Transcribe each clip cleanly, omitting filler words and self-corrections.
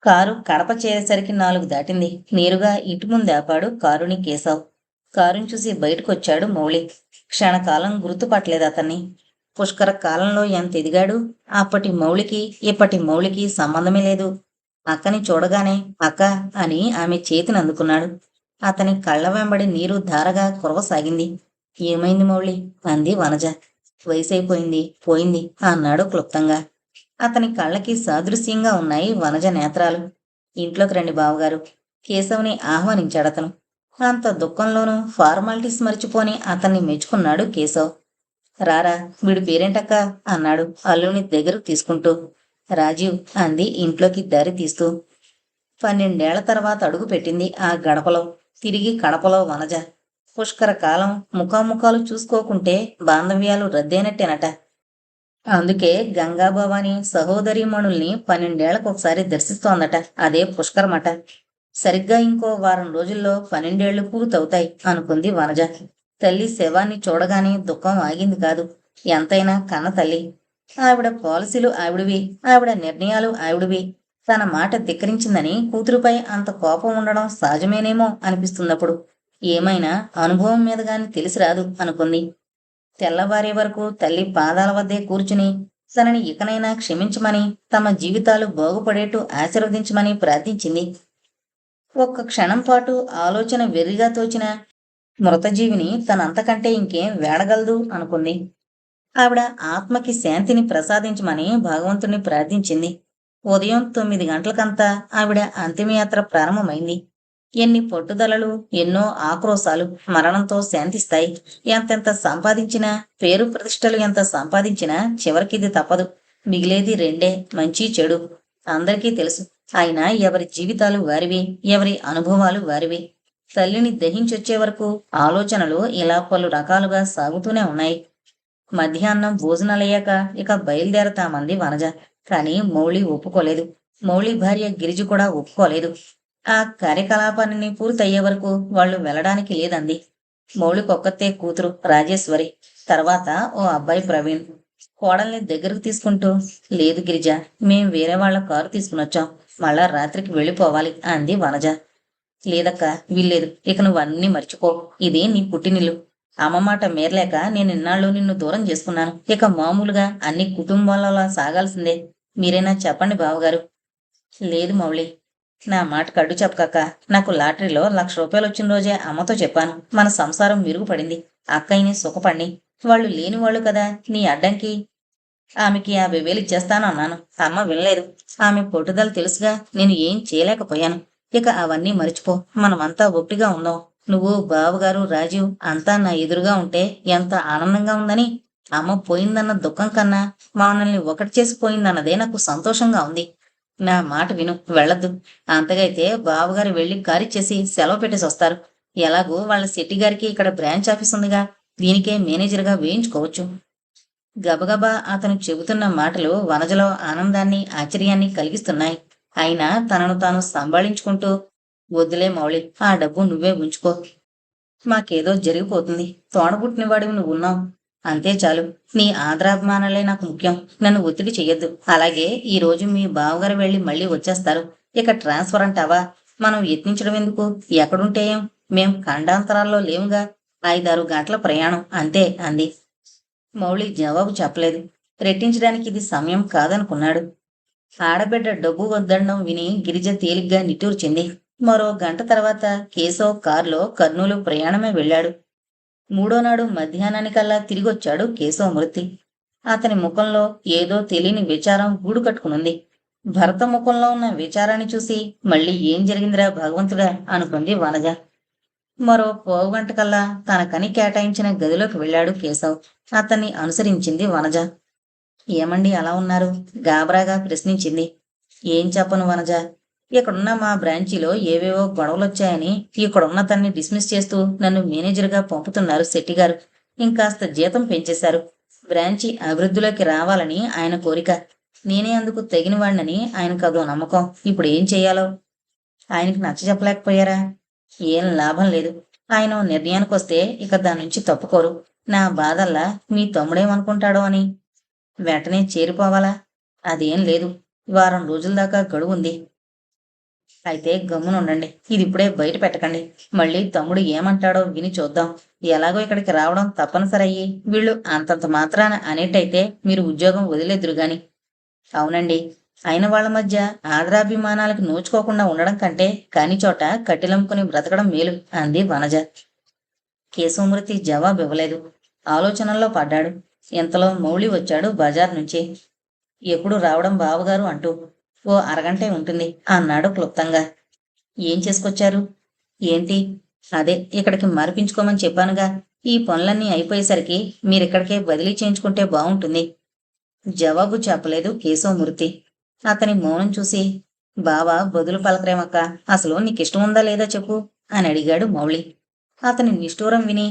Car Kadapa చేరేసరికి 4 దాటింది. నేరుగా ఇంటి ముందు ఆపాడు కారుని కేశవ్. కారుని చూసి బయటకొచ్చాడు మౌళి. క్షణకాలం గుర్తుపట్టలేదు అతన్ని. పుష్కర కాలంలో ఎంత ఎదిగాడు. అప్పటి మౌళికి ఇప్పటి మౌళికి సంబంధమే లేదు. అక్కని చూడగానే అక్క అని ఆమె చేతిని అందుకున్నాడు. అతని కళ్ళ వెంబడి నీరు ధారగా కురవసాగింది. ఏమైంది మౌళి? అంది వనజ. వయసైపోయింది, పోయింది అన్నాడు క్లుప్తంగా. అతని కళ్ళకి సాదృశ్యంగా ఉన్నాయి వనజ నేత్రాలు. ఇంట్లోకి రండి బావగారు. కేశవుని ఆహ్వానించాడతను. అంత దుఃఖంలోనూ ఫార్మాలిటీస్ మరిచిపోని అతన్ని మెచ్చుకున్నాడు కేశవ్. రారా, వీడి పేరేంటక్క అన్నాడు అల్లుని దగ్గరకు తీసుకుంటూ. రాజీవ్ అంది ఇంట్లోకి దారి తీస్తూ. 12 ఏళ్ల తర్వాత అడుగు పెట్టింది ఆ గడపలో. తిరిగి కడపలో వనజ. పుష్కర కాలం ముఖాముఖాలు చూసుకోకుంటే బాంధవ్యాలు రద్దయినట్టేనట. అందుకే గంగాభవాని సహోదరీమణుల్ని 12 ఏళ్లకొకసారి దర్శిస్తోందట. అదే పుష్కరమట. సరిగ్గా ఇంకో వారం రోజుల్లో 12 ఏళ్లు పూర్తవుతాయి అనుకుంది వనజ. తల్లి శవాన్ని చూడగానే దుఃఖం ఆగింది కాదు. ఎంతైనా కన్న తల్లి. ఆవిడ పాలసీలు ఆవిడవి, ఆవిడ నిర్ణయాలు ఆవిడవి. తన మాట ధిక్కరించిందని కూతురుపై అంత కోపం ఉండడం సహజమేనేమో అనిపిస్తుందప్పుడు. ఏమైనా అనుభవం మీద గాని తెలిసి రాదు అనుకుంది. తెల్లవారే వరకు తల్లి పాదాల వద్దే కూర్చుని తనని ఇకనైనా క్షమించమని, తమ జీవితాలు బాగుపడేట్టు ఆశీర్వదించమని ప్రార్థించింది. ఒక్క క్షణం పాటు ఆలోచన వెర్రిగా తోచిన మృతజీవిని తనంతకంటే ఇంకేం వేడగలదు అనుకుంది. ఆవిడ ఆత్మకి శాంతిని ప్రసాదించమని భగవంతుణ్ణి ప్రార్థించింది. ఉదయం 9 గంటలకంతా ఆవిడ అంతిమయాత్ర ప్రారంభమైంది. ఎన్ని పట్టుదలలు, ఎన్నో ఆక్రోశాలు మరణంతో శాంతిస్తాయి. ఎంతెంత సంపాదించినా, పేరు ప్రతిష్టలు ఎంత సంపాదించినా చివరికిది తప్పదు. మిగిలేది రెండే, మంచి చెడు. అందరికీ తెలుసు. అయినా ఎవరి జీవితాలు వారివి, ఎవరి అనుభవాలు వారివి. తల్లిని దహించొచ్చే వరకు ఆలోచనలు ఇలా పలు రకాలుగా సాగుతూనే ఉన్నాయి. మధ్యాహ్నం భోజనాలయ్యాక ఇక బయలుదేరతామంది వనజ. కాని మౌళి ఒప్పుకోలేదు. మౌళి భార్య గిరిజ కూడా ఒప్పుకోలేదు. ఆ కార్యకలాపాన్ని పూర్తయ్యే వరకు వాళ్ళు వెళ్ళడానికి లేదంది. మౌళికొక్కతే కూతురు రాజేశ్వరి. తర్వాత ఓ అబ్బాయి ప్రవీణ్. కోడల్ని దగ్గరకు తీసుకుంటూ, లేదు గిరిజ, మేం వేరే వాళ్ళ కారు తీసుకునొచ్చాం. మళ్ళా రాత్రికి వెళ్ళిపోవాలి అంది వనజ. లేదక్క, వీల్లేదు. ఇక నువ్వన్నీ మర్చిపో. ఇది నీ పుట్టినిల్లు. అమ్మ మాట మేరలేక నేను ఇన్నాళ్ళు నిన్ను దూరం చేసుకున్నాను. ఇక మామూలుగా అన్ని కుటుంబాలలో సాగాల్సిందే. మీరైనా చెప్పండి బావగారు. లేదు మౌళి, నా మాట కడ్డు చెప్పకక్క. నాకు లాటరీలో ₹1,00,000 వచ్చిన రోజే అమ్మతో చెప్పాను. మన సంసారం మెరుగుపడింది. అక్కయ్యని సుఖపడి. వాళ్ళు లేని వాళ్ళు కదా నీ అడ్డంకి. ఆమెకి 50,000 ఇచ్చేస్తాను అన్నాను. అమ్మ వినలేదు. ఆమె పట్టుదల తెలుసుగా. నేను ఏం చేయలేకపోయాను. ఇక అవన్నీ మరిచిపో. మనమంతా ఒకటిగా ఉందాం. నువ్వు, బావగారు, రాజీవ్ అంతా నా ఎదురుగా ఉంటే ఎంత ఆనందంగా ఉందని. అమ్మ పోయిందన్న దుఃఖం కన్నా మనల్ని ఒకటి చేసి పోయిందన్నదే నాకు సంతోషంగా ఉంది. నా మాట విను, వెళ్ళొద్దు. అంతగైతే బావగారు వెళ్ళి కారిచ్చేసి సెలవు పెట్టేసి వస్తారు. ఎలాగూ వాళ్ళ శెట్టి గారికి ఇక్కడ బ్రాంచ్ ఆఫీస్ ఉందిగా. దీనికే మేనేజర్గా వేయించుకోవచ్చు. గబగబా అతను చెబుతున్న మాటలు వనజలో ఆనందాన్ని, ఆశ్చర్యాన్ని కలిగిస్తున్నాయి. అయినా తనను తాను సంభాళించుకుంటూ, వద్దులే మౌళి, ఆ డబ్బు నువ్వే ఉంచుకో. మాకేదో జరిగిపోతుంది. తోడబుట్టినవాడివి నువ్వున్నావు. అంతే చాలు. నీ ఆదరాభిమానాలే నాకు ముఖ్యం. నన్ను ఒత్తిడి చెయ్యొద్దు. అలాగే ఈ రోజు మీ బావగారు వెళ్ళి మళ్ళీ వచ్చేస్తారు. ఇక ట్రాన్స్ఫర్ అంటావా? మనం యత్నించడం ఎందుకు? ఎక్కడుంటేయం? మేం ఖండాంతరాల్లో లేవుగా. 5-6 గంటల ప్రయాణం అంతే అంది. మౌళి జవాబు చెప్పలేదు. రెట్టించడానికి ఇది సమయం కాదనుకున్నాడు. ఆడబిడ్డ డబ్బు వద్దడం విని గిరిజ తేలిగ్గా నిట్టూర్చింది. మరో గంట తర్వాత కేశవ్ కారులో కర్నూలు ప్రయాణమే వెళ్ళాడు. మూడోనాడు మధ్యాహ్నానికల్లా తిరిగొచ్చాడు కేశవమూర్తి. అతని ముఖంలో ఏదో తెలియని విచారం గూడు కట్టుకునుంది. భరత ముఖంలో ఉన్న విచారాన్ని చూసి మళ్ళీ ఏం జరిగిందిరా భగవంతుడా అనుకుంది వనజ. మరో పావుగంటకల్లా తనకని కేటాయించిన గదిలోకి వెళ్ళాడు కేశవ్. అతన్ని అనుసరించింది వనజ. ఏమండి అలా ఉన్నారు? గాబరాగా ప్రశ్నించింది. ఏం చెప్పను వనజ. ఇక్కడున్న మా బ్రాంచీలో ఏవేవో గొడవలొచ్చాయని ఇక్కడున్న తన్ని డిస్మిస్ చేస్తూ నన్ను మేనేజర్గా పంపుతున్నారు శెట్టిగారు. ఇంకాస్త జీతం పెంచేశారు. బ్రాంచి అభివృద్ధిలోకి రావాలని ఆయన కోరిక. నేనే అందుకు తగినవాణ్ణని ఆయనకదో నమ్మకం. ఇప్పుడు ఏం చెయ్యాలో? ఆయనకి నచ్చ చెప్పలేకపోయారా? ఏం లాభం లేదు. ఆయన నిర్ణయానికొస్తే ఇక దాని నుంచి తప్పుకోరు. నా బాధల్లా మీ తమ్ముడేమనుకుంటాడో అని. వెంటనే చేరిపోవాలా? అదేం లేదు. వారం రోజుల దాకా గడువుంది. అయితే గమ్మునుండండి. ఇది ఇప్పుడే బయట పెట్టకండి. మళ్ళీ తమ్ముడు ఏమంటాడో విని చూద్దాం. ఎలాగో ఇక్కడికి రావడం తప్పనిసరయ్యి వీళ్ళు అంతంత మాత్రాన అనేటైతే మీరు ఉద్యోగం వదిలేద్దురు గాని. అవునండి. అయిన వాళ్ళ మధ్య ఆదరాభిమానాలకు నోచుకోకుండా ఉండడం కంటే కాని చోట కట్టెలమ్ముకుని బ్రతకడం మేలు అంది వనజ. కేశవమూర్తి జవాబివ్వలేదు. ఆలోచనల్లో పడ్డాడు. ఇంతలో మౌళి వచ్చాడు బజార్ నుంచి. ఎప్పుడు రావడం బావగారు అంటూ. ఓ అరగంటే ఉంటుంది అన్నాడు క్లుప్తంగా. ఏం చేసుకొచ్చారు? ఏంటి? అదే ఇక్కడికి మరిపించుకోమని చెప్పానుగా. ఈ పనులన్నీ అయిపోయేసరికి మీరిక్కడికే బదిలీ చేయించుకుంటే బావుంటుంది. జవాబు చెప్పలేదు కేశవమూర్తి. అతని మౌనం చూసి, బావా బదులు పలకరేమక్క, అసలు నీకిష్టం ఉందా లేదా చెప్పు అని అడిగాడు మౌళి. అతని నిష్ఠూరం విని,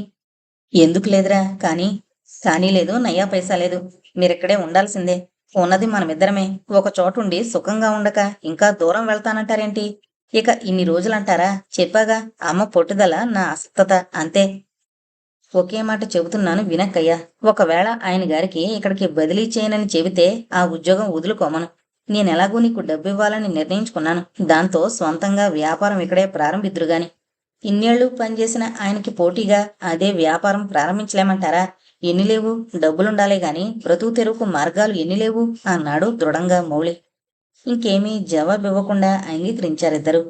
ఎందుకు లేదురా కానీ లేదు, నయ్యా పైసా లేదు. మీరిక్కడే ఉండాల్సిందే. ఉన్నది మనమిద్దరమే. ఒక చోటుండి సుఖంగా ఉండక ఇంకా దూరం వెళ్తానంటారేంటి? ఇక ఇన్ని రోజులంటారా? చెప్పాగా, అమ్మ పట్టుదల, నా అసక్తత అంతే. ఒకే మాట చెబుతున్నాను వినక్కయ్యా. ఒకవేళ ఆయన గారికి ఇక్కడికి బదిలీ చేయనని చెబితే ఆ ఉద్యోగం వదులుకోమను. నేనెలాగూ నీకు డబ్బివ్వాలని నిర్ణయించుకున్నాను. దాంతో స్వంతంగా వ్యాపారం ఇక్కడే ప్రారంభిద్దురుగాని. ఇన్నేళ్లు పనిచేసిన ఆయనకి పోటీగా అదే వ్యాపారం ప్రారంభించలేమంటారా? ఎన్ని లేవు, డబ్బులుండాలే గాని బ్రతుకు తెరువుకు మార్గాలు ఎన్ని లేవు అన్నాడు దృఢంగా మౌళి. ఇంకేమీ జవాబివ్వకుండా అంగీకరించారిద్దరు.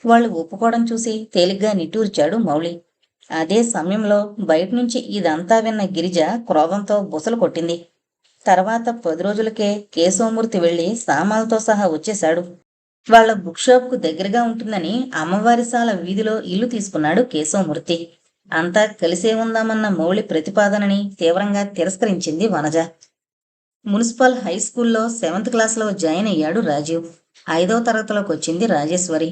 వాళ్ళు ఒప్పుకోవడం చూసి తేలిగ్గా నిట్టూర్చాడు మౌళి. అదే సమయంలో బయటనుంచి ఇదంతా విన్న గిరిజ క్రోధంతో బుసలు కొట్టింది. తర్వాత 10 రోజులకే కేశవమూర్తి వెళ్లి సామాన్లతో సహా వచ్చేశాడు. వాళ్ళ బుక్ షాప్ కు దగ్గరగా ఉంటుందని అమ్మవారిసాల వీధిలో ఇల్లు తీసుకున్నాడు కేశవమూర్తి. అంతా కలిసే ఉందామన్న మౌళి ప్రతిపాదనని తీవ్రంగా తిరస్కరించింది వనజ. మున్సిపల్ హై స్కూల్లో 7th క్లాస్లో జాయిన్ అయ్యాడు రాజీవ్. 5వ తరగతిలోకి వచ్చింది రాజేశ్వరి.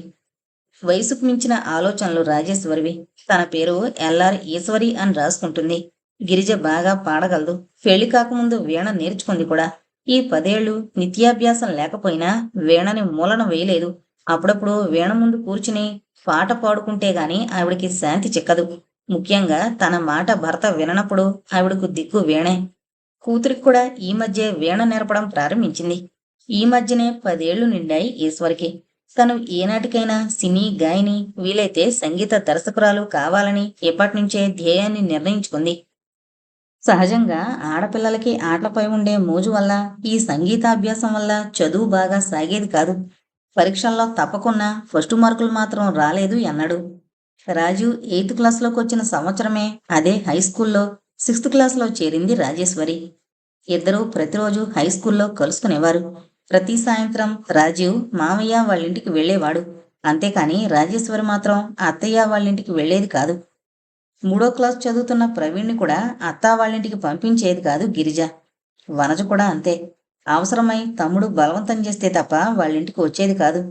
వయసుకు మించిన ఆలోచనలు రాజేశ్వరివి. తన పేరు ఎల్ఆర్ ఈశ్వరి అని రాసుకుంటుంది. గిరిజ బాగా పాడగలదు. పెళ్లి కాకముందు వీణ నేర్చుకుంది కూడా. ఈ 10 ఏళ్లు నిత్యాభ్యాసం లేకపోయినా వీణని మూలన వేయలేదు. అప్పుడప్పుడు వీణ ముందు కూర్చుని పాట పాడుకుంటే గాని ఆవిడికి శాంతి చిక్కదు. ముఖ్యంగా తన మాట భర్త విననప్పుడు ఆవిడకు దిక్కు వీణే. కూతురికి కూడా ఈ మధ్య వీణ నేర్పడం ప్రారంభించింది. ఈ మధ్యనే 10 ఏళ్లు నిండాయి ఈశ్వరికి. తను ఏనాటికైనా సినీ గాయని, వీలైతే సంగీత దర్శకురాలు కావాలని ఎప్పటినుంచే ధ్యేయాన్ని నిర్ణయించుకుంది. సహజంగా ఆడపిల్లలకి ఆటలపై ఉండే మోజు వల్ల, ఈ సంగీతాభ్యాసం వల్ల చదువు బాగా సాగేది కాదు. పరీక్షల్లో తప్పకున్నా ఫస్టు మార్కులు మాత్రం రాలేదు ఎన్నడూ. రాజు 8th క్లాస్లోకి వచ్చిన సంవత్సరమే అదే హై స్కూల్లో 6th క్లాస్లో చేరింది రాజేశ్వరి. ఇద్దరూ ప్రతిరోజు హై స్కూల్లో కలుసుకునేవారు. ప్రతి సాయంత్రం రాజీవ్ మామయ్య వాళ్ళింటికి వెళ్లేవాడు. అంతేకాని రాజేశ్వరి మాత్రం అత్తయ్య వాళ్ళింటికి వెళ్లేది కాదు. 3వ క్లాస్ చదువుతున్న ప్రవీణ్ని కూడా అత్తా వాళ్ళింటికి పంపించేది కాదు గిరిజ. వనజ కూడా అంతే. అవసరమై తమ్ముడు బలవంతం చేస్తే తప్ప వాళ్ళింటికి వచ్చేది కాదు.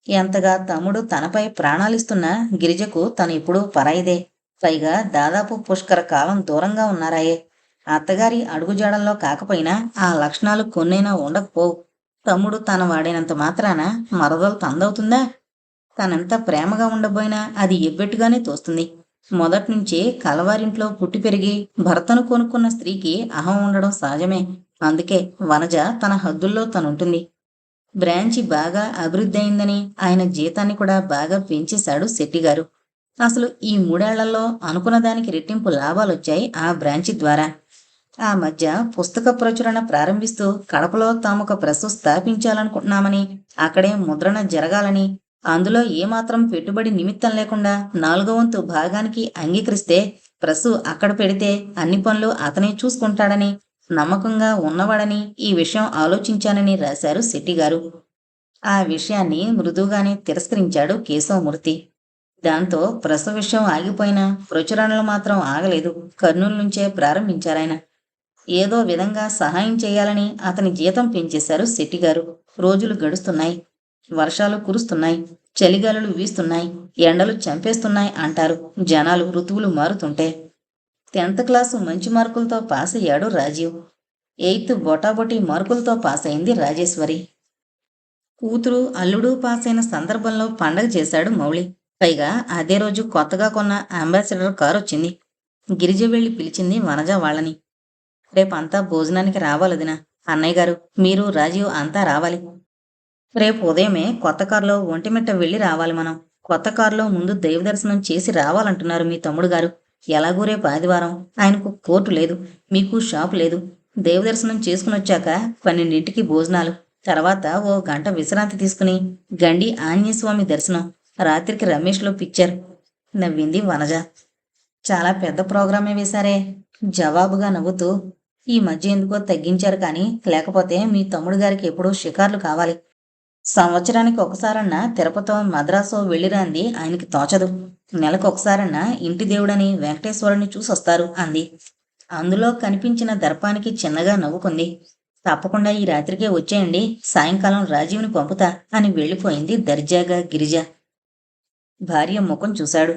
ఎంతగా తమ్ముడు తనపై ప్రాణాలిస్తున్నా గిరిజకు తను ఇప్పుడు పరాయిదే. పైగా దాదాపు పుష్కర కాలం దూరంగా ఉన్నారాయే. అత్తగారి అడుగుజాడల్లో కాకపోయినా ఆ లక్షణాలు కొన్నైనా ఉండకపోవు. తమ్ముడు తన వాడినంత మాత్రాన మరదలు తందవుతుందా? తనంత ప్రేమగా ఉండబోయినా అది ఎబ్బెట్టుగానే తోస్తుంది. మొదట్నుంచే కలవారింట్లో పుట్టి పెరిగి భర్తను కొనుక్కున్న స్త్రీకి అహం ఉండడం సహజమే. అందుకే వనజ తన హద్దుల్లో తనుంటుంది. బ్రాంచి బాగా అభివృద్ధి అయిందని ఆయన జీతాన్ని కూడా బాగా పెంచేశాడు శెట్టిగారు. అసలు ఈ 3 ఏళ్లలో అనుకున్న దానికి రెట్టింపు లాభాలొచ్చాయి ఆ బ్రాంచి ద్వారా. ఆ మధ్య పుస్తక ప్రచురణ ప్రారంభిస్తూ కడపలో తామొక ప్రెస్సు స్థాపించాలనుకుంటున్నామని, అక్కడే ముద్రణ జరగాలని, అందులో ఏమాత్రం పెట్టుబడి నిమిత్తం లేకుండా 4వ వంతు భాగానికి అంగీకరిస్తే ప్రెస్సు అక్కడ పెడితే అన్ని పనులు అతనే చూసుకుంటాడని నమ్మకంగా ఉన్నవాడని ఈ విషయం ఆలోచించానని రాశారు శెట్టిగారు. ఆ విషయాన్ని మృదువుగానే తిరస్కరించాడు కేశవమూర్తి. దాంతో ప్రెస్ విషయం ఆగిపోయినా ప్రచురణలు మాత్రం ఆగలేదు. కర్నూలు నుంచే ప్రారంభించారాయన. ఏదో విధంగా సహాయం చేయాలని అతని జీతం పెంచేశారు శెట్టిగారు. రోజులు గడుస్తున్నాయి. వర్షాలు కురుస్తున్నాయి. చలిగాలులు వీస్తున్నాయి. ఎండలు చంపేస్తున్నాయి అంటారు జనాలు ఋతువులు మారుతుంటే. 10th క్లాసు మంచి మార్కులతో పాస్ అయ్యాడు రాజీవ్. 8th బొటాబొటీ మార్కులతో పాస్ అయింది రాజేశ్వరి. కూతురు అల్లుడు పాస్ అయిన సందర్భంలో పండగ చేశాడు మౌళి. పైగా అదే రోజు కొత్తగా కొన్న అంబాసిడర్ కారు వచ్చింది. గిరిజ వెళ్లి పిలిచింది వనజ వాళ్ళని. రేపంతా భోజనానికి రావాలదినా. అన్నయ్య గారు, మీరు రాజీవ్ అంతా రావాలి. రేపు ఉదయమే కొత్త కారులో ఒంటిమిట్ట వెళ్ళి రావాలి మనం. కొత్త కారులో ముందు దైవ దర్శనం చేసి రావాలంటున్నారు మీ తమ్ముడు గారు. ఎలాగూ రేపు ఆదివారం. ఆయనకు కోర్టు లేదు, మీకు షాపు లేదు. దైవ దర్శనం చేసుకునొచ్చాక 12ంటికి భోజనాలు. తర్వాత ఓ గంట విశ్రాంతి తీసుకుని గండి ఆంజనేయస్వామి దర్శనం. రాత్రికి రమేష్లో పిక్చర్. నవ్వింది వనజ. చాలా పెద్ద ప్రోగ్రామే వేశారే. జవాబుగా నవ్వుతూ, ఈ మధ్య ఎందుకో తగ్గించారు కానీ లేకపోతే మీ తమ్ముడు గారికి ఎప్పుడూ షికార్లు కావాలి. సంవత్సరానికి ఒకసారన్నా తిరుపతో మద్రాసో వెళ్ళిరాంది ఆయనకి తోచదు. నెలకు ఒకసారన్నా ఇంటి దేవుడని వెంకటేశ్వరుని చూసొస్తారు అంది. అందులో కనిపించిన దర్పానికి చిన్నగా నవ్వుకుంది. తప్పకుండా ఈ రాత్రికే వచ్చేయండి, సాయంకాలం రాజీవ్ని పంపుతా అని వెళ్ళిపోయింది దర్జాగా గిరిజ. భార్య ముఖం చూశాడు.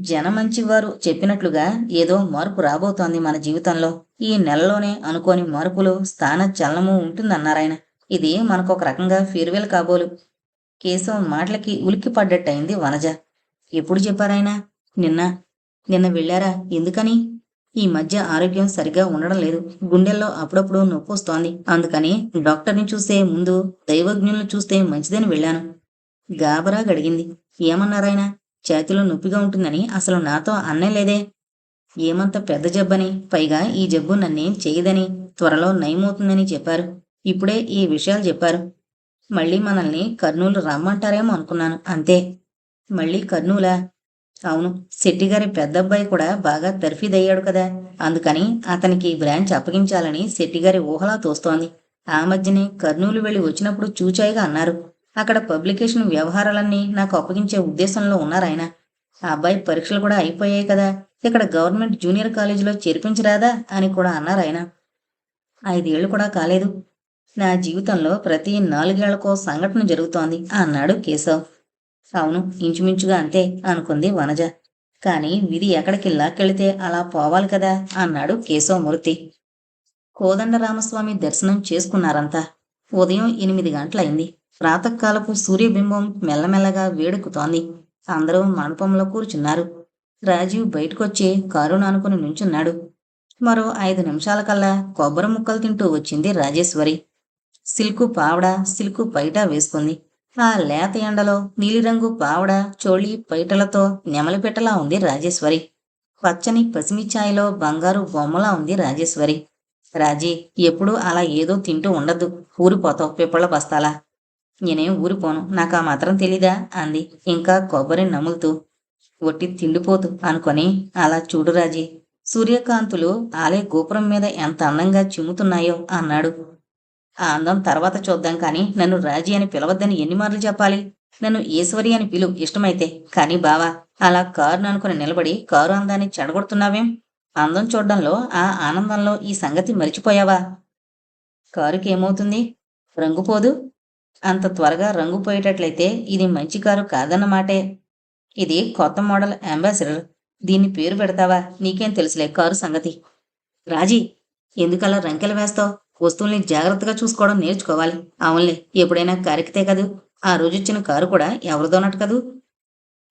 జనమంచివారు చెప్పినట్లుగా ఏదో మార్పు రాబోతోంది మన జీవితంలో. ఈ నెలలోనే అనుకోని మార్పులు, స్థాన చలనము ఉంటుందన్నారాయన. ఇది మనకొక రకంగా ఫేర్వెల్ కాబోలు. కేశవం మాటలకి ఉలిక్కి పడ్డట్టయింది వనజ. ఎప్పుడు చెప్పారాయన? నిన్న. నిన్న వెళ్ళారా? ఎందుకని? ఈ మధ్య ఆరోగ్యం సరిగా ఉండడం లేదు. గుండెల్లో అప్పుడప్పుడు నొప్పి వస్తోంది. అందుకని డాక్టర్ని చూసే ముందు దైవజ్ఞులను చూస్తే మంచిదని వెళ్ళాను. గాబరా గడిగింది. ఏమన్నారాయన? చేతిలో నొప్పిగా ఉంటుందని అసలు నాతో అన్నలేదే. ఏమంత పెద్ద జబ్బని, పైగా ఈ జబ్బు నన్నేం చేయదని, త్వరలో నయమవుతుందని చెప్పారు. ఇప్పుడే ఈ విషయాలు చెప్పారు. మళ్ళీ మనల్ని కర్నూలు రమ్మంటారేమో అనుకున్నాను, అంతే. మళ్ళీ కర్నూలా? అవును, శెట్టిగారి పెద్దబ్బాయి కూడా బాగా తర్ఫీదయ్యాడు కదా, అందుకని అతనికి బ్రాంచ్ అప్పగించాలని శెట్టిగారి ఊహలా తోస్తోంది. ఆ మధ్యనే కర్నూలు వెళ్ళి వచ్చినప్పుడు చూచాయిగా అన్నారు. అక్కడ పబ్లికేషన్ వ్యవహారాలన్నీ నాకు అప్పగించే ఉద్దేశంలో ఉన్నారాయన. ఆ అబ్బాయి పరీక్షలు కూడా అయిపోయాయి కదా, ఇక్కడ గవర్నమెంట్ జూనియర్ కాలేజీలో చేర్పించరాదా అని కూడా అన్నారాయన. 5 ఏళ్లు కూడా కాలేదు. నా జీవితంలో ప్రతి 4 ఏళ్లకో సంఘటన జరుగుతోంది అన్నాడు కేశవ్. అవును, ఇంచుమించుగా అంతే అనుకుంది వనజ. కాని విధి ఎక్కడికి లాక్కెళితే అలా పోవాలి కదా అన్నాడు కేశవమూర్తి. కోదండరామస్వామి దర్శనం చేసుకున్నారంతా. ఉదయం 8 గంటలైంది. ప్రాతకాలపు సూర్యబింబం మెల్లమెల్లగా వేడెక్కుతోంది. అందరూ మండపంలో కూర్చున్నారు. రాజీవ్ బయటకొచ్చి కారును ఆనుకుని నుంచున్నాడు. మరో 5 నిమిషాలకల్లా కొబ్బరి ముక్కలు తింటూ వచ్చింది రాజేశ్వరి. సిల్కు పావడ, సిల్కు పైటా వేసుకుంది. ఆ లేత ఎండలో నీలిరంగు పావడ, చోళీ పైటలతో నెమలిపెట్టలా ఉంది రాజేశ్వరి. పచ్చని పసిమిఛాయలో బంగారు బొమ్మలా ఉంది రాజేశ్వరి. రాజీ, ఎప్పుడూ అలా ఏదో తింటూ ఉండద్దు, ఊరిపోతావు పిప్పళ్ళ బస్తాలా. నేనేం ఊరిపోను, నాకు ఆ మాత్రం తెలీదా అంది ఇంకా కొబ్బరి నములుతూ. ఒట్టి తిండిపోతు అనుకొని అలా చూడు రాజీ, సూర్యకాంతులు ఆలయ గోపురం మీద ఎంత అందంగా చిమ్ముతున్నాయో అన్నాడు. ఆ అందం తర్వాత చూద్దాం కానీ నన్ను రాజీ అని పిలవద్దని ఎన్నిమార్లు చెప్పాలి? నన్ను ఈశ్వరి అని పిలు ఇష్టమైతే. కానీ బావా, అలా కారును అనుకుని నిలబడి కారు అందాన్ని చెడగొడుతున్నావేం? అందం చూడ్డంలో, ఆ ఆనందంలో ఈ సంగతి మరిచిపోయావా? కారుకి ఏమవుతుంది? రంగుపోదు. అంత త్వరగా రంగు పోయేటట్లయితే ఇది మంచి కారు కాదన్నమాటే. ఇది కొత్త మోడల్ అంబాసిడర్. దీన్ని పేరు పెడతావా? నీకేం తెలుసులే కారు సంగతి. రాజీ, ఎందుకలా రంకెలు వేస్తావు? వస్తువుల్ని జాగ్రత్తగా చూసుకోవడం నేర్చుకోవాలి. అవునులే, ఎప్పుడైనా కారెక్కితే కదూ. ఆ రోజొచ్చిన కారు కూడా ఎవరిదోనట్టు కదూ.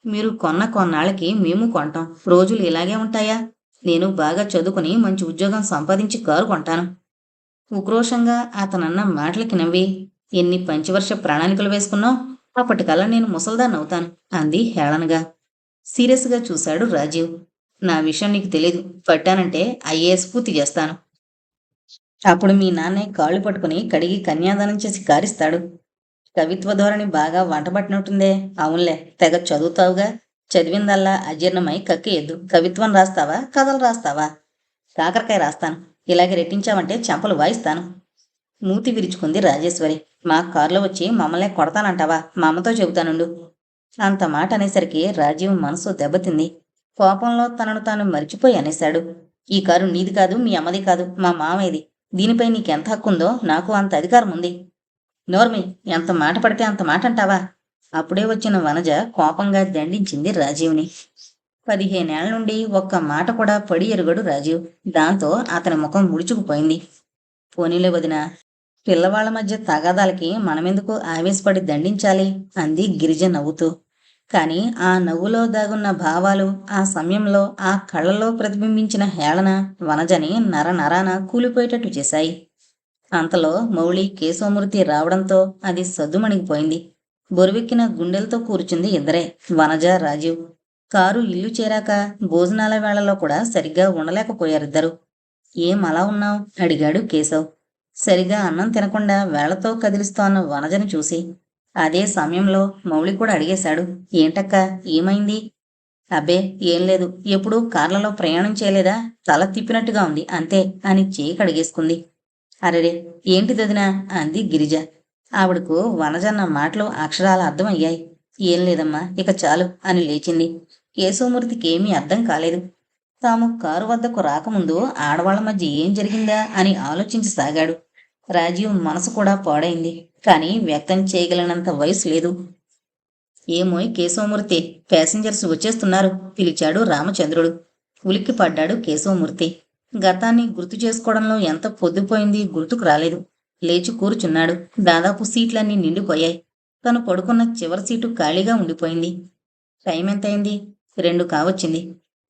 మీరు కొన్న కొన్నాళ్ళకి మేము కొంటాం. రోజులు ఇలాగే ఉంటాయా? నేను బాగా చదువుకుని మంచి ఉద్యోగం సంపాదించి కారు కొంటాను. ఉక్రోషంగా అతనన్న మాటలకి నవ్వి, ఎన్ని పంచవర్ష ప్రణాళికలు వేసుకున్నావు? అప్పటికల్లా నేను ముసల్దాన్నవుతాను అంది హేళనగా. సీరియస్గా చూశాడు రాజీవ్. నా విషయం నీకు తెలీదు. పట్టానంటే ఐఏఎస్ పూర్తి చేస్తాను. అప్పుడు మీ నాన్నే కాళ్ళు పట్టుకుని కడిగి కన్యాదానం చేసి కారిస్తాడు. కవిత్వ ధోరణి బాగా వంటబట్టినట్టుందే. అవునులే, తెగ చదువుతావుగా. చదివిందల్లా అజీర్ణమై కక్కియద్దు. కవిత్వం రాస్తావా, కథలు రాస్తావా? కాకరకాయ రాస్తాను. ఇలాగే రెట్టించావంటే చెంపలు వాయిస్తాను. మూతి విరుచుకుంది రాజేశ్వరి. మా కారులో వచ్చి మమ్మల్నే కొడతానంటావా? మా అమ్మతో చెబుతానుండు. అంత మాట అనేసరికి రాజీవ్ మనసు దెబ్బతింది. కోపంలో తనను తాను మరిచిపోయి అనేశాడు. ఈ కారు నీది కాదు, మీ అమ్మది కాదు, మా మామయ్యది. దీనిపై నీకెంత హక్కుందో నాకు అంత అధికారం ఉంది. నోర్మి, ఎంత మాట పడితే అంత మాట అంటావా? అప్పుడే వచ్చిన వనజ కోపంగా దండించింది రాజీవ్ని. 15 ఏళ్ల నుండి ఒక్క మాట కూడా పడి ఎరుగడు రాజీవ్. దాంతో అతని ముఖం ముడుచుకుపోయింది. పోనీలే వదినా, పిల్లవాళ్ల మధ్య తగాదాలకి మనమెందుకు ఆవేశపడి దండించాలి అంది గిరిజ నవ్వుతూ. కాని ఆ నవ్వులో దాగున్న భావాలు, ఆ సమయంలో ఆ కళ్ళలో ప్రతిబింబించిన హేళన వనజని నరనరాన కూలిపోయేటట్టు చేశాయి. అంతలో మౌళి కేశవమూర్తి రావడంతో అది సద్దుమణిగిపోయింది. బొరువెక్కిన గుండెలతో కూర్చుంది ఇద్దరే, వనజ, రాజీవ్. కారు ఇల్లు చేరాక భోజనాల వేళలో కూడా సరిగ్గా ఉండలేకపోయారిద్దరు. ఏం అలా ఉన్నావ్? అడిగాడు కేశవ్. సరిగా అన్నం తినకుండా వేళతో కదిలిస్తోన్న వనజను చూసి. అదే సమయంలో మౌళి కూడా అడిగేశాడు. ఏంటక్క, ఏమైంది? అబ్బే, ఏం లేదు. ఎప్పుడూ కార్లలో ప్రయాణం చేయలేదా? తల తిప్పినట్టుగా ఉంది అంతే అని చేయి కడిగేసుకుంది. అరెరే, ఏంటి దొదినా అంది గిరిజ. ఆవిడకు వనజన్న మాటలు అక్షరాల అర్థమయ్యాయి. ఏం లేదమ్మా, ఇక చాలు అని లేచింది. కేశవమూర్తికి ఏమీ అర్థం కాలేదు. తాము కారు వద్దకు రాకముందు ఆడవాళ్ల మధ్య ఏం జరిగిందా అని ఆలోచించసాగాడు. రాజీవ్ మనసు కూడా పాడైంది. కానీ వ్యక్తం చేయగలిగినంత వయసు లేదు. ఏమోయ్ కేశవమూర్తి, ప్యాసింజర్స్ వచ్చేస్తున్నారు పిలిచాడు రామచంద్రుడు. ఉలిక్కి పడ్డాడు కేశవమూర్తి. గతాన్ని గుర్తు చేసుకోవడంలో ఎంత పొద్దుపోయింది గుర్తుకు రాలేదు. లేచి కూర్చున్నాడు. దాదాపు సీట్లన్నీ నిండిపోయాయి. తను పడుకున్న చివరి సీటు ఖాళీగా ఉండిపోయింది. టైం ఎంతైంది? 2 కావచ్చింది.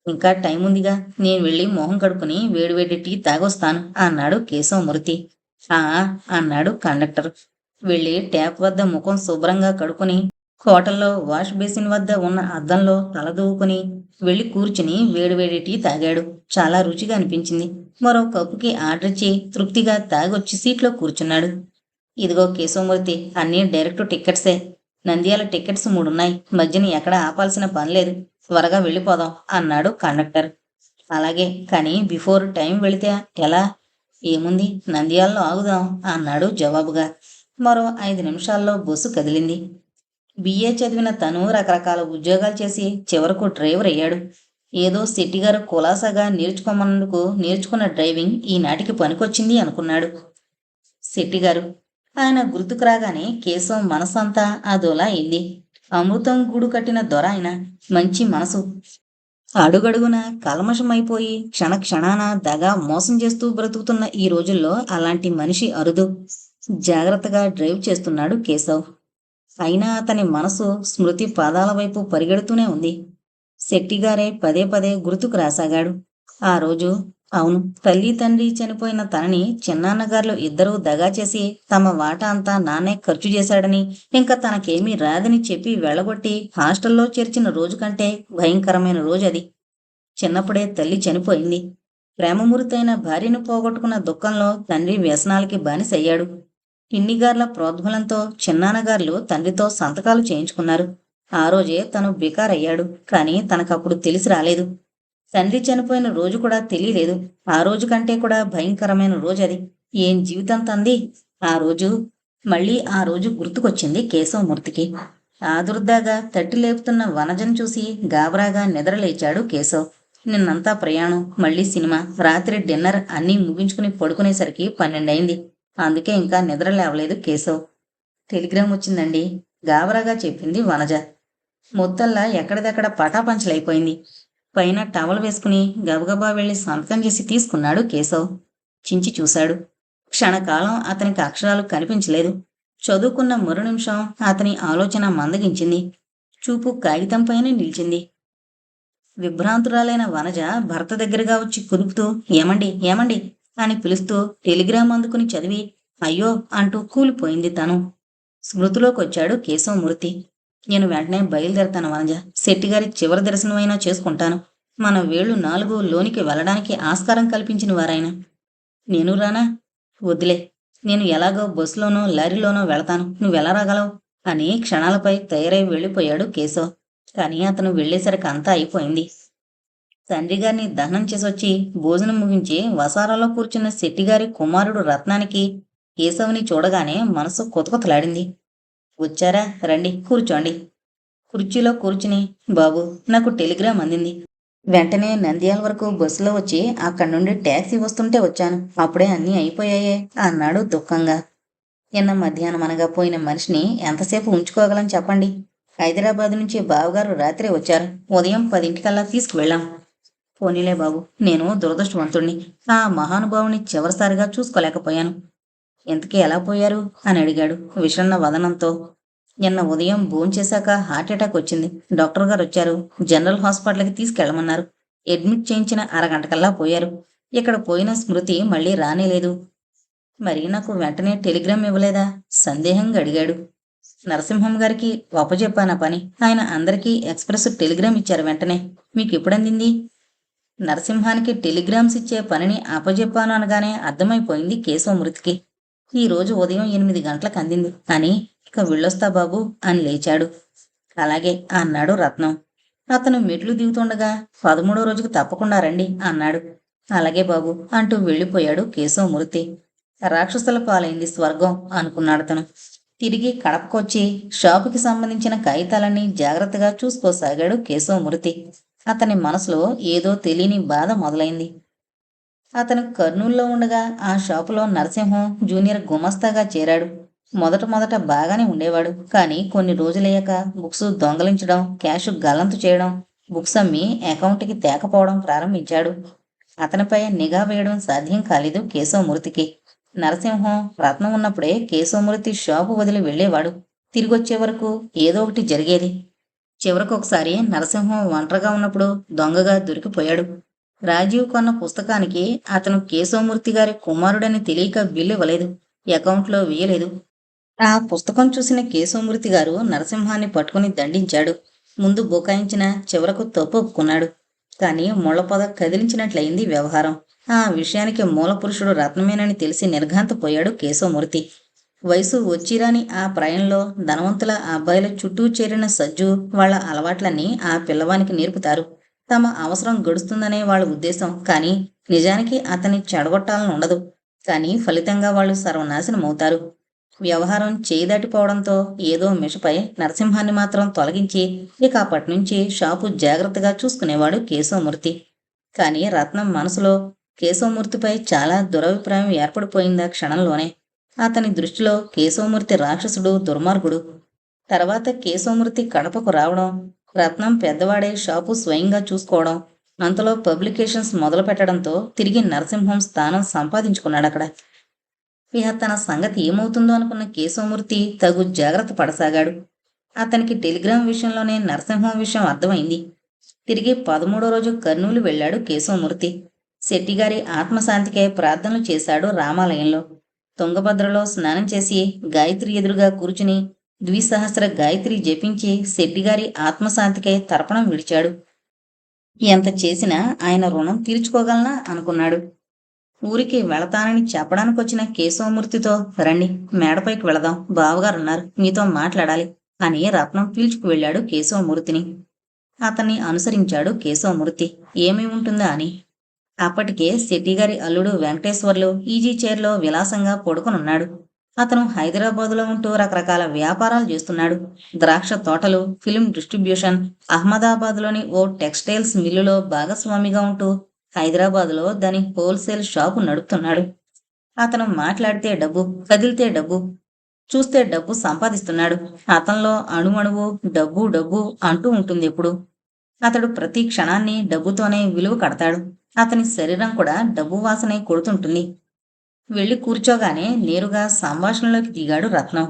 ఇంకా టైం ఉందిగా, నేను వెళ్ళి మొహం కడుక్కుని వేడివేడి టీ తాగొస్తాను అన్నాడు కేశవమూర్తి. ఆ అన్నాడు కండక్టర్. వెళ్ళి ట్యాప్ వద్ద ముఖం శుభ్రంగా కడుక్కుని హోటల్లో వాష్ బేసిన్ వద్ద ఉన్న అద్దంలో తలదూవుకుని వెళ్ళి కూర్చుని వేడివేడి టీ తాగాడు. చాలా రుచిగా అనిపించింది. మరో కప్పుకి ఆర్డర్ ఇచ్చి తృప్తిగా తాగొచ్చి సీట్లో కూర్చున్నాడు. ఇదిగో కేశవమూర్తి, అన్నీ డైరెక్ట్ టిక్కెట్సే. నంద్యాల టిక్కెట్స్ 3 ఉన్నాయి. మధ్యన ఎక్కడా ఆపాల్సిన పనిలేదు. త్వరగా వెళ్ళిపోదాం అన్నాడు కండక్టర్. అలాగే, కానీ బిఫోర్ టైం వెళితే ఎలా? ఏముంది, నంద్యాలలో ఆగుదాం అన్నాడు జవాబుగా. మరో 5 నిమిషాల్లో బస్సు కదిలింది. బిఏ చదివిన తను రకరకాల ఉద్యోగాలు చేసి చివరకు డ్రైవర్ అయ్యాడు. ఏదో శెట్టిగారు కులాసాగా నేర్చుకోమన్నందుకు నేర్చుకున్న డ్రైవింగ్ ఈనాటికి పనికొచ్చింది అనుకున్నాడు శెట్టిగారు. ఆయన గుర్తుకు రాగానే కేశవం మనసంతా అదోలా అయింది. అమృతం గూడు కట్టిన దొర ఆయన. మంచి మనసు. అడుగడుగున కల్మషమైపోయి క్షణక్షణాన దగా మోసం చేస్తూ బ్రతుకుతున్న ఈ రోజుల్లో అలాంటి మనిషి అరుదు. జాగ్రత్తగా డ్రైవ్ చేస్తున్నాడు కేశవ్. అయినా అతని మనసు స్మృతి పాదాల వైపు పరిగెడుతూనే ఉంది. శెట్టిగారే పదే పదే గుర్తుకు రాసాగాడు. ఆ రోజు, అవును, తల్లి తండ్రి చనిపోయిన తనని చిన్నాన్నగారులు ఇద్దరూ దగా చేసి తమ వాటా అంతా నాన్నే ఖర్చు చేశాడని, ఇంకా తనకేమీ రాదని చెప్పి వెళ్ళగొట్టి హాస్టల్లో చేర్చిన రోజు కంటే భయంకరమైన రోజు అది. చిన్నప్పుడే తల్లి చనిపోయింది. ప్రేమమూర్తైన భార్యను పోగొట్టుకున్న దుఃఖంలో తండ్రి వ్యసనాలకి బానిసయ్యాడు. పిన్నిగార్ల ప్రోద్బలంతో చిన్నాన్నగారులు తండ్రితో సంతకాలు చేయించుకున్నారు. ఆ రోజే తను బికారయ్యాడు. కానీ తనకప్పుడు తెలిసి రాలేదు. తండ్రి చనిపోయిన రోజు కూడా తెలియలేదు. ఆ రోజు కంటే కూడా భయంకరమైన రోజు అది. ఏం జీవితం తంది ఆ రోజు. మళ్ళీ ఆ రోజు గుర్తుకొచ్చింది కేశవమూర్తికి. ఆదుర్దాగా తట్టి లేపుతున్న వనజను చూసి గాబరాగా నిద్రలేచాడు కేశవ్. నిన్నంతా ప్రయాణం, మళ్ళీ సినిమా, రాత్రి డిన్నర్ అన్నీ ముగించుకుని పడుకునేసరికి 12 అయింది. అందుకే ఇంకా నిద్ర లేవలేదు కేశవ్. టెలిగ్రామ్ వచ్చిందండి, గాబరాగా చెప్పింది వనజ. మొత్తల్లా ఎక్కడిదక్కడ పటాపంచలైపోయింది. పైన టవల్ వేసుకుని గబగబా వెళ్లి సంతకం చేసి తీసుకున్నాడు కేశవ్. చించి చూశాడు. క్షణకాలం అతనికి అక్షరాలు కనిపించలేదు. చదువుకున్న మరు నిమిషం అతని ఆలోచన మందగించింది. చూపు కాగితంపైనే నిలిచింది. విభ్రాంతురాలైన వనజ భర్త దగ్గరగా వచ్చి కుదుపుతూ ఏమండి ఏమండి అని పిలుస్తూ టెలిగ్రామ్ అందుకుని చదివి అయ్యో అంటూ కూలిపోయింది తను. స్మృతిలోకొచ్చాడు కేశవమూర్తి. నేను వెంటనే బయలుదేరతాను వనజ. శెట్టిగారి చివరి దర్శనమైనా చేసుకుంటాను. మన వేళ్లు 4 లోనికి వెళ్ళడానికి ఆస్కారం కల్పించిన వారాయన. నేను రానా? వద్దులే, నేను ఎలాగో బస్సులోనో లారీలోనో వెళతాను. నువ్వెలా రాగలవు అని క్షణాలపై తయారై వెళ్ళిపోయాడు కేశవ్. కానీ అతను వెళ్లేసరికి అంతా అయిపోయింది. తండ్రిగారిని దహనం చేసొచ్చి భోజనం ముగించి వసారాలో కూర్చున్న శెట్టిగారి కుమారుడు రత్నానికి కేశవుని చూడగానే మనసు కొతకొతలాడింది. వచ్చారా, రండి కూర్చోండి. కుర్చీలో కూర్చుని బాబు, నాకు టెలిగ్రామ్ అందింది. వెంటనే నంద్యాల వరకు బస్సులో వచ్చి అక్కడి నుండి ట్యాక్సీ వస్తుంటే వచ్చాను. అప్పుడే అన్నీ అయిపోయాయే అన్నాడు దుఃఖంగా. నిన్న మధ్యాహ్నం అనగా పోయిన మనిషిని ఎంతసేపు ఉంచుకోగలం చెప్పండి. హైదరాబాద్ నుంచి బావగారు రాత్రే వచ్చారు. ఉదయం 10 తీసుకువెళ్ళాం. పోనీలే బాబు, నేను దురదృష్టవంతుణ్ణి. ఆ మహానుభావుని చివరిసారిగా చూసుకోలేకపోయాను. ఇంతకీ ఎలా పోయారు అని అడిగాడు విషణ్ణ వదనంతో. నిన్న ఉదయం భోంచేశాక హార్ట్అటాక్ వచ్చింది. డాక్టర్ గారు వచ్చారు. జనరల్ హాస్పిటల్కి తీసుకెళ్లమన్నారు. అడ్మిట్ చేయించిన అరగంటకల్లా పోయారు. ఇక్కడ పోయిన స్మృతి మళ్ళీ రానేలేదు. మరి నాకు వెంటనే టెలిగ్రామ్ ఇవ్వలేదా? సందేహంగా అడిగాడు. నరసింహం గారికి అప్పజెప్పానా పని. ఆయన అందరికీ ఎక్స్ప్రెస్ టెలిగ్రామ్ ఇచ్చారు వెంటనే. మీకు ఎప్పుడందింది? నరసింహానికి టెలిగ్రామ్స్ ఇచ్చే పనిని అప్పజెప్పాను అనగానే అర్థమైపోయింది కేశవమూర్తికి. ఈ రోజు ఉదయం 8 గంటలకు అందింది అని. ఇక వెళ్ళొస్తా బాబు అని లేచాడు. అలాగే అన్నాడు రత్నం. అతను మెట్లు దిగుతుండగా 13 రోజుకు తప్పకుండా రండి అన్నాడు. అలాగే బాబు అంటూ వెళ్ళిపోయాడు కేశవమూర్తి. రాక్షసుల పాలైంది స్వర్గం అనుకున్నాడతను. తిరిగి కడపకొచ్చి షాపుకి సంబంధించిన కాగితాలన్నీ జాగ్రత్తగా చూసుకోసాగాడు కేశవమూర్తి. అతని మనసులో ఏదో తెలియని బాధ మొదలైంది. అతను కర్నూల్లో ఉండగా ఆ షాపులో నరసింహం జూనియర్ గుమస్తాగా చేరాడు. మొదట బాగానే ఉండేవాడు. కానీ కొన్ని రోజులయ్యాక బుక్స్ దొంగలించడం, క్యాష్ గల్లంతు చేయడం, బుక్స్ అమ్మి అకౌంట్కి తేకపోవడం ప్రారంభించాడు. అతనిపై నిఘా వేయడం సాధ్యం కాలేదు కేశవమూర్తికి. నరసింహం రత్నం ఉన్నప్పుడే కేశవమూర్తి షాపు వదిలి వెళ్ళేవాడు. తిరిగొచ్చే వరకు ఏదో ఒకటి జరిగేది. చివరకు ఒకసారి నరసింహం ఒంటరిగా ఉన్నప్పుడు దొంగగా దొరికిపోయాడు. రాజీవ్ కొన్న పుస్తకానికి అతను కేశవమూర్తి గారి కుమారుడని తెలియక బిల్లు ఇవ్వలేదు, అకౌంట్లో వేయలేదు. ఆ పుస్తకం చూసిన కేశవమూర్తి గారు నరసింహాన్ని పట్టుకుని దండించాడు. ముందు బుకాయించిన, చివరకు తప్పు ఒప్పుకున్నాడు. కానీ ముళ్లపొద కదిలించినట్లయింది వ్యవహారం. ఆ విషయానికి మూలపురుషుడు రత్నమేనని తెలిసి నిర్ఘాంతపోయాడు కేశవమూర్తి. వయసు వచ్చిరాని ఆ ప్రాయంలో ధనవంతుల అబ్బాయిల చుట్టూ చేరిన సజ్జు వాళ్ళ అలవాట్లన్నీ ఆ పిల్లవానికి నేర్పుతారు. తమ అవసరం గడుస్తుందనే వాళ్ళ ఉద్దేశం. కానీ నిజానికి అతన్ని చెడగొట్టాలని ఉండదు. కానీ ఫలితంగా వాళ్ళు సర్వనాశనమవుతారు. వ్యవహారం చేయి దాటిపోవడంతో ఏదో మిషపై నరసింహాన్ని మాత్రం తొలగించి ఇక అప్పటినుంచి షాపు జాగ్రత్తగా చూసుకునేవాడు కేశవమూర్తి. కానీ రత్నం మనసులో కేశవమూర్తిపై చాలా దురభిప్రాయం ఏర్పడిపోయింది ఆ క్షణంలోనే. అతని దృష్టిలో కేశవమూర్తి రాక్షసుడు, దుర్మార్గుడు. తర్వాత కేశవమూర్తి కడపకు రావడం, రత్నం పెద్దవాడై షాపు స్వయంగా చూసుకోవడం, అంతలో పబ్లికేషన్స్ మొదలు పెట్టడంతో తిరిగి నరసింహం స్థానం సంపాదించుకున్నాడక్కడ. ఇక తన సంగతి ఏమవుతుందో అనుకున్న కేశవమూర్తి తగు జాగ్రత్త పడసాగాడు. అతనికి టెలిగ్రామ్ విషయంలోనే నరసింహం విషయం అర్థమైంది. తిరిగి 13వ రోజు కర్నూలు వెళ్ళాడు కేశవమూర్తి. శెట్టిగారి ఆత్మశాంతికై ప్రార్థనలు చేశాడు రామాలయంలో. తుంగభద్రలో స్నానం చేసి గాయత్రి ఎదురుగా కూర్చుని ద్విసహస్ర గాయత్రి జపించి శెట్టిగారి ఆత్మశాంతికై తర్పణం విడిచాడు. ఎంత చేసినా ఆయన రుణం తీర్చుకోగలనా అనుకున్నాడు. ఊరికి వెళతానని చెప్పడానికొచ్చిన కేశవమూర్తితో, రండి మేడపైకి వెళదాం, బావగారున్నారు, మీతో మాట్లాడాలి అని రత్నం పీల్చుకు వెళ్ళాడు కేశవమూర్తిని. అతన్ని అనుసరించాడు కేశవమూర్తి. ఏమి ఉంటుందా అని. అప్పటికే శెట్టిగారి అల్లుడు వెంకటేశ్వర్లు ఈజీ చైర్లో విలాసంగా పడుకొనున్నాడు. అతను హైదరాబాదులో ఉంటూ రకరకాల వ్యాపారాలు చేస్తున్నాడు. ద్రాక్ష తోటలు, ఫిల్మ్ డిస్ట్రిబ్యూషన్, అహ్మదాబాద్లోని ఓ టెక్స్టైల్స్ మిల్లులో భాగస్వామిగా ఉంటూ హైదరాబాదులో దాని హోల్సేల్ షాపు నడుపుతున్నాడు. అతను మాట్లాడితే డబ్బు, కదిలితే డబ్బు, చూస్తే డబ్బు సంపాదిస్తున్నాడు. అతనిలో అణువణువు డబ్బు డబ్బు అంటూ ఉంటుంది ఎప్పుడు. అతడు ప్రతి క్షణాన్ని డబ్బుతోనే విలువ కడతాడు. అతని శరీరం కూడా డబ్బు వాసనే కొడుతుంటుంది. వెళ్ళి కూర్చోగానే నేరుగా సంభాషణలోకి దిగాడు రత్నం.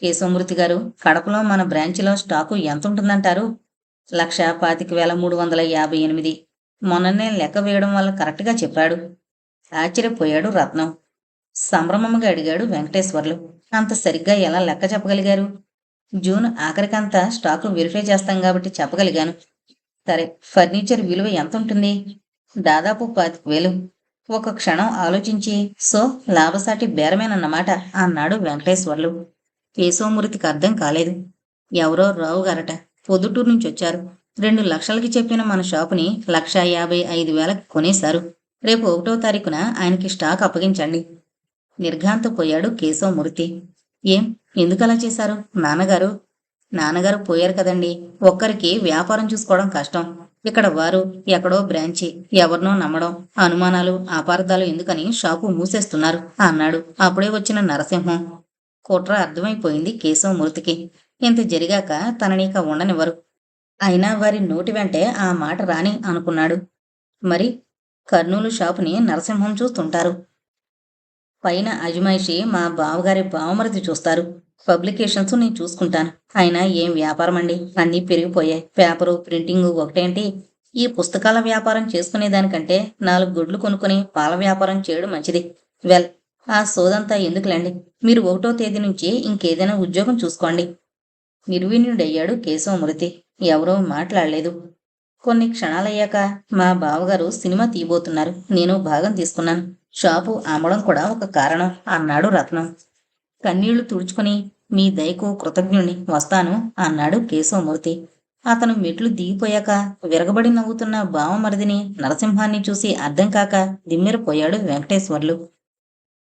కేశవమూర్తి గారు, కడపలో మన బ్రాంచిలో స్టాకు ఎంత ఉంటుందంటారు? 1,25,358. మొన్ననే లెక్క వేయడం వల్ల కరెక్ట్గా చెప్పాడు. ఆశ్చర్యపోయాడు రత్నం. సంభ్రమంగా అడిగాడు వెంకటేశ్వర్లు. అంత సరిగ్గా ఎలా లెక్క చెప్పగలిగారు? జూన్ ఆఖరికంతా స్టాకు వెరిఫై చేస్తాం కాబట్టి చెప్పగలిగాను. సరే, ఫర్నిచర్ విలువ ఎంత ఉంటుంది? దాదాపు 25,000. ఒక క్షణం ఆలోచించి, సో లాభసాటి బేరమేనన్నమాట అన్నాడు వెంకటేశ్వర్లు. కేశవమూర్తికి అర్థం కాలేదు. ఎవరో రావు గారట, పొద్దుటూరు నుంచి వచ్చారు. 2 లక్షలకి చెప్పిన మన షాపుని 1,55,000కి కొనేశారు. రేపు 1వ తారీఖున ఆయనకి స్టాక్ అప్పగించండి. నిర్ఘాంతపోయాడు కేశవమూర్తి. ఏం, ఎందుకలా చేశారు? నాన్నగారు పోయారు కదండి. ఒక్కరికి వ్యాపారం చూసుకోవడం కష్టం. ఇక్కడ వారు, ఎక్కడో బ్రాంచి, ఎవరినో నమ్మడం, అనుమానాలు, అపార్థాలు ఎందుకని షాపు మూసేస్తున్నారు అన్నాడు అప్పుడే వచ్చిన నరసింహం. కుట్ర అర్థమైపోయింది కేశవమూర్తికి. ఇంత జరిగాక తననిక ఉండనివ్వరు. అయినా వారి నోటి వెంటే ఆ మాట రాని అనుకున్నాడు. మరి కర్నూలు షాపుని నరసింహం చూస్తుంటారు. పైన అజమాయిషి మా బావగారి బావమరిది చూస్తారు. పబ్లికేషన్స్ నేను చూసుకుంటాను. అయినా ఏం వ్యాపారం అండి, అన్నీ పెరిగిపోయాయి. పేపరు, ప్రింటింగు ఒకటేంటి? ఈ పుస్తకాల వ్యాపారం చేసుకునేదానికంటే 4 గుడ్లు కొనుక్కొని పాల వ్యాపారం చేయడం మంచిది. వెల్, ఆ సోదంతా ఎందుకులేండి. మీరు 1వ తేదీ నుంచి ఇంకేదైనా ఉద్యోగం చూసుకోండి. నిర్వీణ్యుడయ్యాడు కేశవమూర్తి. ఎవరూ మాట్లాడలేదు. కొన్ని క్షణాలయ్యాక మా బావగారు సినిమా తీయబోతున్నారు. నేను భాగం తీసుకున్నాను. షాపు అమ్మడం కూడా ఒక కారణం అన్నాడు రత్నం. కన్నీళ్లు తుడుచుకుని మీ దయకు కృతజ్ఞుణ్ణి వస్తాను అన్నాడు కేశవమూర్తి. అతను మెట్లు దిగిపోయాక విరగబడి నవ్వుతున్న బావమరిదిని నరసింహాన్ని చూసి అర్థం కాక దిమ్మెరపోయాడు వెంకటేశ్వర్లు.